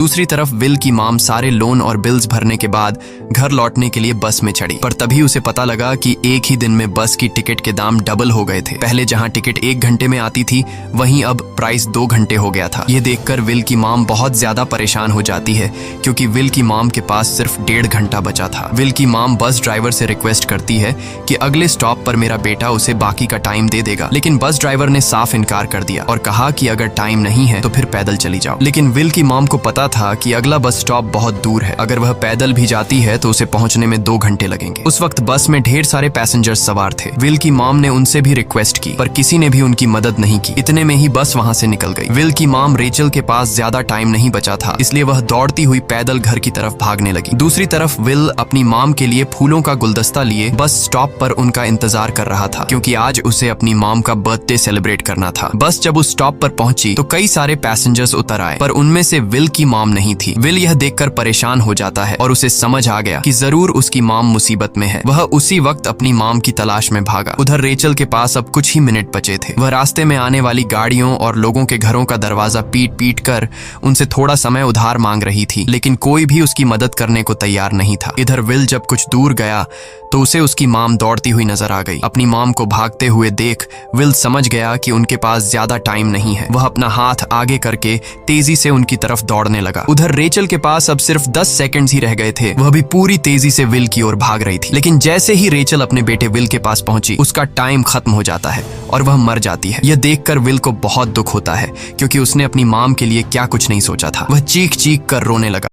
दूसरी तरफ विल की मॉम सारे लोन और बिल्स भरने के बाद घर लौटने के लिए बस में चढ़ी, पर तभी उसे पता लगा कि एक ही दिन में बस की टिकट के दाम डबल हो गए थे। पहले जहां टिकट 1 घंटे में आती थी वहीं अब प्राइस 2 घंटे हो गया था। ये देखकर विल की मॉम बहुत ज्यादा परेशान हो जाती है क्योंकि विल की मॉम के पास सिर्फ 1.5 घंटा बचा था। विल की मॉम बस ड्राइवर से रिक्वेस्ट करती है कि अगले स्टॉप पर मेरा बेटा उसे बाकी का टाइम दे देगा, लेकिन बस ड्राइवर ने साफ इनकार कर दिया और कहा कि अगर टाइम नहीं है तो फिर पैदल चली जाओ। लेकिन विल की मॉम को पता था कि अगला बस स्टॉप बहुत दूर है, अगर वह पैदल भी जाती है तो उसे पहुंचने में 2 घंटे लगेंगे। उस वक्त बस में ढेर सारे पैसेंजर्स सवार थे। विल की मॉम ने उनसे भी रिक्वेस्ट की पर किसी ने भी उनकी मदद नहीं की। इतने में ही बस वहां से निकल गई। विल की मॉम रेचल के पास ज्यादा टाइम नहीं बचा था, इसलिए वह दौड़ती हुई पैदल घर की तरफ भागने लगी। दूसरी तरफ विल अपनी मॉम के लिए फूलों का गुलदस्ता लिए बस स्टॉप पर उनका इंतजार कर रहा था क्योंकि आज उसे अपनी मॉम का बर्थडे सेलिब्रेट करना था। बस जब उस स्टॉप पर पहुंची तो कई सारे पैसेंजर्स उतर आए, पर उनमें से विल की मॉम नहीं थी। विल यह देखकर परेशान हो जाता है और उसे समझ आ गया कि जरूर उसकी मॉम मुसीबत में है। वह उसी वक्त अपनी मॉम की तलाश में भागा। उधर रेचल के पास अब कुछ ही मिनट बचे थे। वह रास्ते में आने वाली गाड़ियों और लोगों के घरों का दरवाजा पीट पीट कर उनसे थोड़ा समय उधार मांग रही थी, लेकिन कोई भी उसकी मदद करने को तैयार नहीं था। इधर विल जब कुछ दूर गया तो उसे उसकी मॉम दौड़ती हुई नजर आ गई। अपनी मॉम को भागते हुए देख विल समझ गया कि उनके पास ज्यादा टाइम नहीं है। वह अपना हाथ आगे करके तेजी से उनकी तरफ दौड़ने लगा। उधर रेचल के पास अब सिर्फ 10 सेकंड्स ही रह गए थे। वह भी पूरी तेजी से विल की ओर भाग रही थी, लेकिन जैसे ही रेचल अपने बेटे विल के पास पहुंची उसका टाइम खत्म हो जाता है और वह मर जाती है। यह देखकर विल को बहुत दुख होता है क्योंकि उसने अपनी मॉम के लिए क्या कुछ नहीं सोचा था। वह चीख चीख कर रोने लगा।